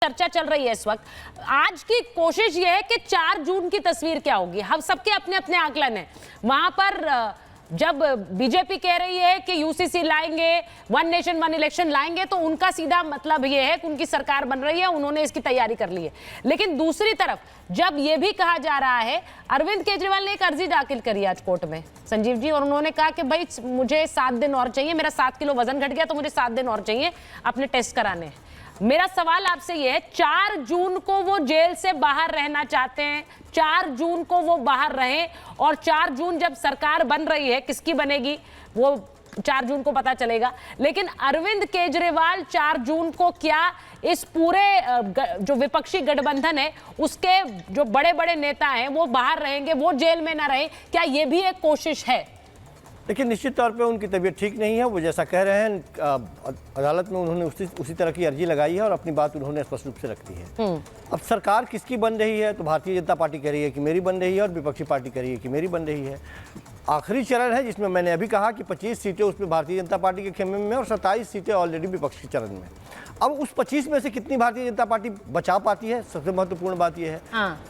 चर्चा चल रही है इस वक्त। आज की कोशिश यह है कि 4 जून की तस्वीर क्या होगी। हम सबके अपने अपने आकलन है। वहां पर जब बीजेपी कह रही है कि यूसीसी लाएंगे, वन नेशन वन इलेक्शन लाएंगे, तो उनका सीधा मतलब यह है कि उनकी सरकार बन रही है, उन्होंने इसकी तैयारी कर ली है। लेकिन दूसरी तरफ जब यह भी कहा जा रहा है, अरविंद केजरीवाल ने एक अर्जी दाखिल करी आज कोर्ट में, संजीव जी, और उन्होंने कहा कि भाई मुझे 7 दिन और चाहिए, मेरा 7 किलो वजन घट गया तो मुझे 7 दिन और चाहिए अपने टेस्ट कराने। मेरा सवाल आपसे यह है, 4 जून को वो जेल से बाहर रहना चाहते हैं, 4 जून को वो बाहर रहें, और 4 जून जब सरकार बन रही है, किसकी बनेगी वो 4 जून को पता चलेगा। लेकिन अरविंद केजरीवाल 4 जून को क्या इस पूरे जो विपक्षी गठबंधन है उसके जो बड़े बड़े नेता हैं वो बाहर रहेंगे, वो जेल में ना रहे, क्या ये भी एक कोशिश है? देखिए, निश्चित तौर पे उनकी तबीयत ठीक नहीं है। वो जैसा कह रहे हैं, अदालत में उन्होंने उसी तरह की अर्जी लगाई है और अपनी बात उन्होंने स्पष्ट रूप से रखी है। अब सरकार किसकी बन रही है, तो भारतीय जनता पार्टी कह रही है कि मेरी बन रही है, और विपक्षी पार्टी कह रही है कि मेरी बन रही है। आखिरी चरण है जिसमें मैंने अभी कहा कि 25 सीटें उसमें भारतीय जनता पार्टी के खेमे में और 27 सीटें ऑलरेडी विपक्ष के चरण में। अब उस 25 में से कितनी भारतीय जनता पार्टी बचा पाती है, सबसे महत्वपूर्ण बात यह है।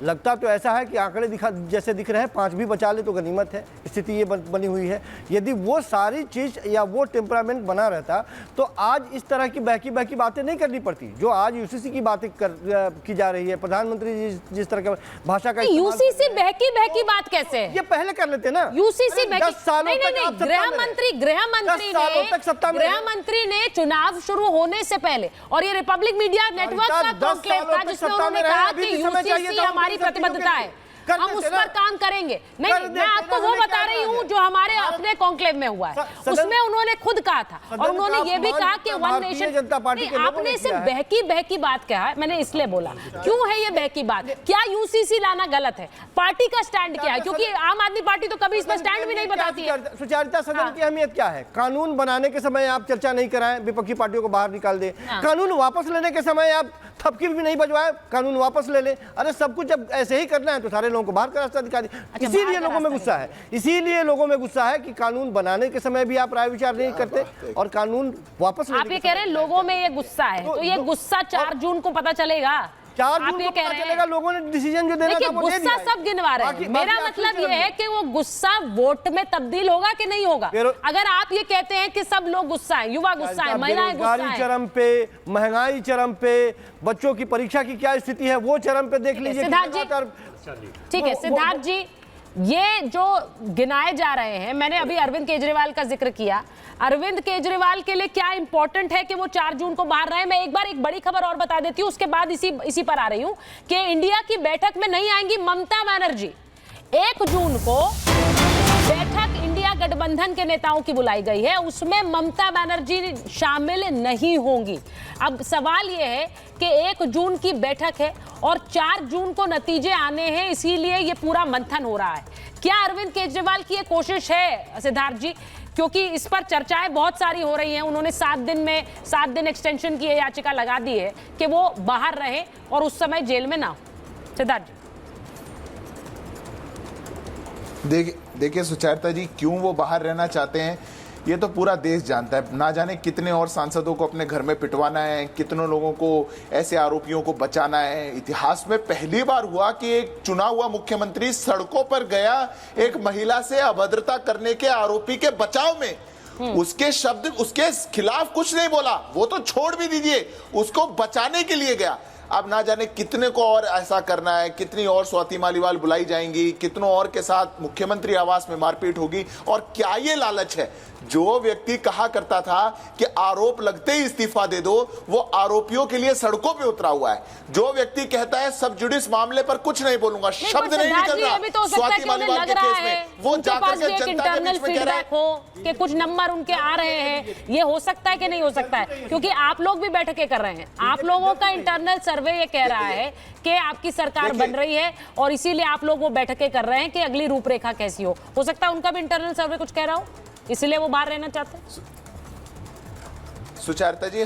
लगता तो ऐसा है कि आंकड़े जैसे दिख रहे हैं, 5 भी बचा ले तो गनीमत है। स्थिति ये बनी हुई है। यदि वो सारी चीज या वो टेम्परामेंट बना रहता तो आज इस तरह की बहकी बातें नहीं करनी पड़ती जो आज यूसीसी की बातें की जा रही है। प्रधानमंत्री जिस तरह का भाषा का यूसीसी बहकी बात कैसे है? ये पहले कर लेते ना। यूसीसी गृह मंत्री ने चुनाव शुरू होने से पहले, और ये रिपब्लिक मीडिया नेटवर्क का कॉन्क्लेव था जिसमें उन्होंने कहा कि यूसीसी हमारी प्रतिबद्धता है, हम उस पर काम करेंगे। नहीं, मैं आपको वो बता रही हूँ जो हमारे अपने कॉन्क्लेव में हुआ है, उसमें उन्होंने खुद कहा था, और उन्होंने ये भी कहा कि वन नेशन। आपने इसे बहकी बात कहा है, मैंने इसलिए बोला क्यों है ये बहकी बात? क्या यूसीसी लाना गलत है? पार्टी का स्टैंड क्या है? क्योंकि आम आदमी पार्टी तो कभी इसमें स्टैंड भी नहीं बताती है। सुचारिता सदन की अहमियत क्या है? कानून बनाने के समय आप चर्चा नहीं कराएं, विपक्षी पार्टियों को बाहर निकाल दे। कानून वापस लेने के समय आप थपकी भी नहीं बजवाए, कानून वापस ले ले। अरे सब कुछ जब ऐसे ही करना है तो सारे लोगों को बाहर का रास्ता दिखा दी। इसीलिए लोगों में गुस्सा है, कि कानून बनाने के समय भी आप राय विचार नहीं करते और कानून वापस। आप ये कह रहे हैं लोगों में ये गुस्सा है, तो ये गुस्सा 4 जून को पता चलेगा। 4 जून को पता चलेगा, लोगों ने डिसीजन जो देना था वो दे दिया है। गुस्सा सब गिनवा रहे हैं। मेरा मतलब ये है कि वो गुस्सा वोट में तब्दील होगा कि नहीं होगा। अगर आप ये कहते हैं कि सब लोग गुस्सा है, युवा गुस्सा है, महिलाएं गुस्सा है, चरम पे, महंगाई चरम पे, बच्चों की परीक्षा की क्या स्थिति है वो चरम पे देख लीजिए। सिद्धार्थ जी, ठीक है सिद्धार्थ जी, ये जो गिनाए जा रहे हैं, मैंने अभी अरविंद केजरीवाल का जिक्र किया। अरविंद केजरीवाल के लिए क्या इंपॉर्टेंट है कि वो 4 जून को बाहर रहे? मैं एक बार एक बड़ी खबर और बता देती हूँ, उसके बाद इसी पर आ रही हूँ कि इंडिया की बैठक में नहीं आएंगी ममता बनर्जी। 1 जून को बैठक इंडिया गठबंधन के नेताओं की बुलाई गई है, उसमें ममता बनर्जी शामिल नहीं होंगी। अब सवाल यह है कि 1 जून की बैठक है और 4 जून को नतीजे आने हैं, इसीलिए ये पूरा मंथन हो रहा है। क्या अरविंद केजरीवाल की ये कोशिश है सिद्धार्थ जी? क्योंकि इस पर चर्चाएं बहुत सारी हो रही हैं। उन्होंने 7 दिन एक्सटेंशन की याचिका लगा दी है कि वो बाहर रहे और उस समय जेल में ना हो। सिद्धार्थ जी, देखिए सुचारिता जी, क्यों वो बाहर रहना चाहते हैं ये तो पूरा देश जानता है। ना जाने कितने और सांसदों को अपने घर में पिटवाना है, कितनों लोगों को, ऐसे आरोपियों को बचाना है। इतिहास में पहली बार हुआ कि एक चुना हुआ मुख्यमंत्री सड़कों पर गया एक महिला से अभद्रता करने के आरोपी के बचाव में। उसके शब्द, उसके खिलाफ कुछ नहीं बोला, वो तो छोड़ भी दीजिए, उसको बचाने के लिए गया। अब ना जाने कितने को और ऐसा करना है, कितनी और स्वाति मालीवाल बुलाई जाएंगी, कितनों और के साथ मुख्यमंत्री आवास में मारपीट होगी। और क्या ये लालच है? जो व्यक्ति कहा करता था कि आरोप लगते ही इस्तीफा दे दो, वो आरोपियों के लिए सड़कों पे उतरा हुआ है। जो व्यक्ति कहता है सब जुडिस मामले पर कुछ नहीं बोलूंगा, शब्द नहीं निकल रहा स्वाति मालीवाल के केस में, वो जाकर के जनता के बीच में कह रहा है कि कुछ नंबर उनके आ रहे हैं। ये हो सकता है कि नहीं हो सकता है? क्योंकि आप लोग भी बैठकें कर रहे हैं, आप लोगों का इंटरनल सर्वे ये कह रहा है कि आपकी सरकार बन रही है और इसीलिए आप लोग वो बैठकें कर रहे हैं कि अगली रूपरेखा कैसी हो सकता है उनका भी इंटरनल सर्वे कुछ कह रहा हो, इसलिए वो बाहर रहना चाहते हैं। सुचारिता जी,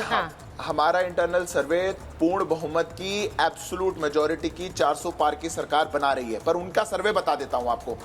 हमारा इंटरनल सर्वे पूर्ण बहुमत की, एब्सोल्यूट मेजॉरिटी की, 400 पार की सरकार बना रही है। पर उनका सर्वे बता देता हूं आपको,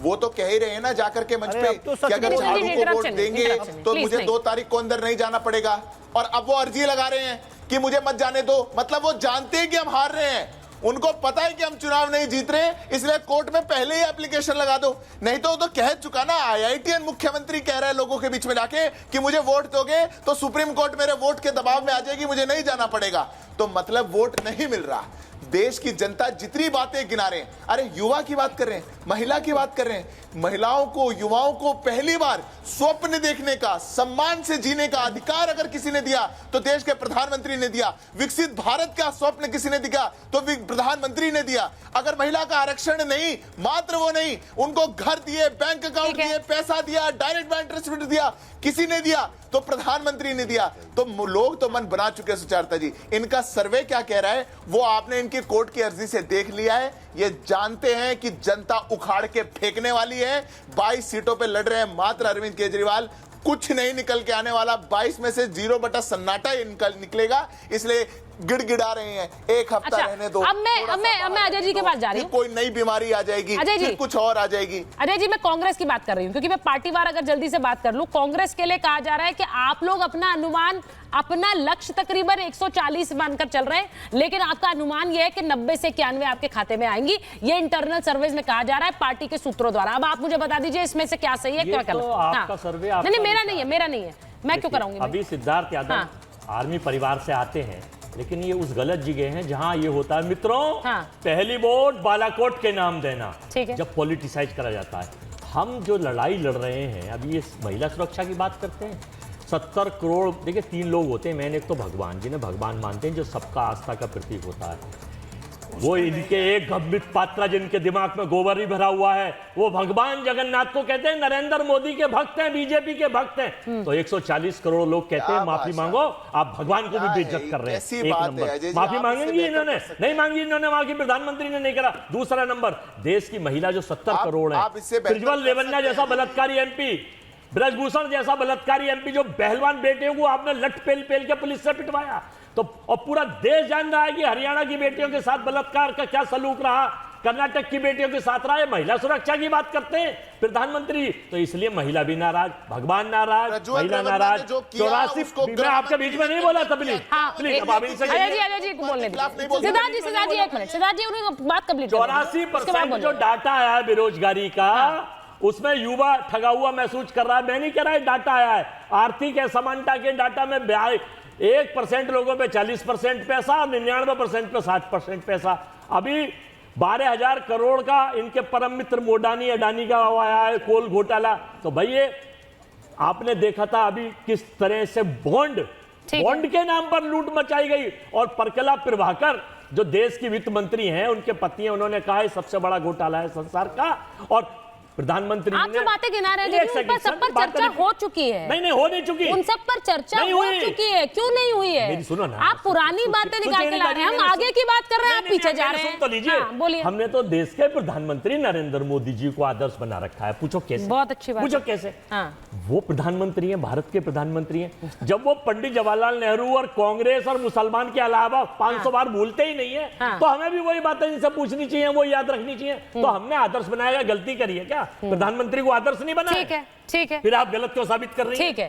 वो तो कह ही रहे हैं ना जाकर के मंच पे कि अगर झाड़ू को वोट देंगे तो मुझे 2 तारीख को अंदर नहीं जाना पड़ेगा। और अब वो अर्जी लगा रहे हैं कि मुझे मत जाने दो, मतलब वो जानते हैं कि हम हार रहे हैं, उनको पता है कि हम चुनाव नहीं जीत रहे, इसलिए कोर्ट में पहले ही एप्लीकेशन लगा दो। नहीं तो वो तो कह चुका ना, IITN मुख्यमंत्री कह रहा है लोगों के बीच में जाके कि मुझे वोट दोगे तो सुप्रीम कोर्ट मेरे वोट के दबाव में आ जाएगी, मुझे नहीं जाना पड़ेगा। तो मतलब वोट नहीं मिल रहा। देश की जनता जितनी बातें गिना रहे हैं, अरे युवा की बात कर रहे हैं, महिला की बात कर रहे हैं, महिलाओं को, युवाओं को पहली बार स्वप्न देखने का, सम्मान से जीने का अधिकार अगर किसी ने दिया तो देश के प्रधानमंत्री ने दिया। विकसित भारत का स्वप्न किसी ने दिया तो प्रधानमंत्री ने दिया। अगर महिला का आरक्षण नहीं, मात्र वो नहीं, उनको घर दिए, बैंक अकाउंट दिए, पैसा दिया, डायरेक्ट बैंक ट्रांसफर दिया, किसी ने दिया तो प्रधानमंत्री ने दिया। तो लोग तो मन बना चुके हैं सुचारता जी। इनका सर्वे क्या कह रहा है वो आपने इनकी कोर्ट की अर्जी से देख लिया है। ये जानते हैं कि जनता उखाड़ के फेंकने वाली है। 22 सीटों पे लड़ रहे हैं मात्र अरविंद केजरीवाल, कुछ नहीं निकल के आने वाला। 22 में से 0 बटा सन्नाटा निकलेगा, इसलिए गिड़गिड़ा रहे हैं एक हफ्ता रहने दो। अब मैं अजय जी के पास जा रही हूँ। कोई नई बीमारी आ जाएगी, फिर कुछ और आ जाएगी। अजय जी, मैं कांग्रेस की बात कर रही हूँ क्योंकि मैं पार्टीवार अगर जल्दी से बात कर लूं, कांग्रेस के लिए कहा जा रहा है कि आप लोग अपना अनुमान, अपना लक्ष्य तकरीबन 140 मानकर चल रहे हैं, लेकिन आपका अनुमान यह है कि 90 से 91 आपके खाते में आएंगी। ये इंटरनल सर्वेज में कहा जा रहा है पार्टी के सूत्रों द्वारा। अब आप मुझे बता दीजिए इसमें से क्या सही है, क्या गलत। तो आपका सर्वे, नहीं, मेरा नहीं है, मैं क्यों कराऊंगी। अभी सिद्धार्थ यादव आर्मी परिवार से आते हैं, लेकिन ये उस गलत जगह हैं जहां ये होता है मित्रों, पहली वोट बालाकोट के नाम देना, जब पॉलिटिसाइज करा जाता है। हम जो लड़ाई लड़ रहे हैं अभी, ये महिला सुरक्षा की बात करते हैं। 70 करोड़, देखिए 3 लोग होते हैं, मैंने एक तो भगवान, जिन्हें भगवान मानते हैं, जो सबका आस्था का प्रतीक होता है। वो इनके एक गंभीर पात्रा जिनके दिमाग में गोबर ही भरा हुआ है, वो भगवान जगन्नाथ को कहते हैं नरेंद्र मोदी के भक्त हैं, बीजेपी के भक्त हैं। तो 140 करोड़ लोग कहते हैं माफी मांगो, आप भगवान को भी बेइज्जत कर रहे हैं। एक नंबर माफी मांगेंगी इन्होंने, नहीं मांगी इन्होंने, वहां की प्रधानमंत्री ने नहीं करा। दूसरा नंबर, देश की महिला जो 70 करोड़ है, प्रज्वल रेवन्ना जैसा बलात्कारी MP, ब्रजभूषण जैसा बलात्कारी MP, जो पहलवान बेटियों को आपने लठ पेल पेल के पुलिस से पिटवाया, तो और पूरा देश जान रहा है कि हरियाणा की बेटियों के साथ बलात्कार का क्या सलूक रहा, कर्नाटक की बेटियों के साथ रहा है। महिला सुरक्षा की बात करते हैं प्रधानमंत्री, तो इसलिए महिला भी नाराज, भगवान नाराज, महिला नाराज। 84, मैं आपके बीच में नहीं बोला था, प्लीज प्लीज। अब अजय जी को बोलने दीजिए। सिद्धार्थ जी एक मिनट, सिद्धार्थ जी उन्होंने बात कंप्लीट। 84% जो डाटा आया है बेरोजगारी का, उसमें युवा ठगा हुआ महसूस कर रहा है। मैं नहीं कह रहा, डाटा आया है आर्थिक असमानता के डाटा में 1% लोगों पे 40% पैसा, 99% पे 60% पैसा। अभी 12,000 करोड़ का इनके परम मित्र मोडानी अडानी का आया है कोल घोटाला। तो भाई ये आपने देखा था अभी किस तरह से बॉन्ड के नाम पर लूट मचाई गई। और परकला प्रभाकर जो देश की वित्त मंत्री हैं, उनके पति हैं, उन्होंने कहा है सबसे बड़ा घोटाला है संसार का। और प्रधानमंत्री आप जो बातें गिना रहे हैं, उन पर सब पर चर्चा हो चुकी है। नहीं हो नहीं चुकी, उन सब पर चर्चा हो चुकी है। क्यों नहीं हुई है? मेरी सुनो ना, आप पुरानी बातें निकाल के ला रहे हैं, हम आगे की बात कर रहे हैं, आप पीछे जा रहे हैं। सुन तो लीजिए, बोलिए। हमने तो देश के प्रधानमंत्री नरेंद्र मोदी जी को आदर्श बना रखा है। पूछो कैसे? बहुत अच्छी बात। पूछो कैसे? वो प्रधानमंत्री हैं, भारत के प्रधानमंत्री हैं। जब वो पंडित जवाहरलाल नेहरू और कांग्रेस और मुसलमान के अलावा 500 बार भूलते ही नहीं है, तो हमें भी वही बातें इनसे पूछनी चाहिए, वो याद रखनी चाहिए। तो हमने आदर्श बनाया, गलती करी है क्या? प्रधानमंत्री को आदर्श नहीं बनाया? ठीक है, ठीक है। फिर आप गलत क्यों साबित कर रही हैं? ठीक है।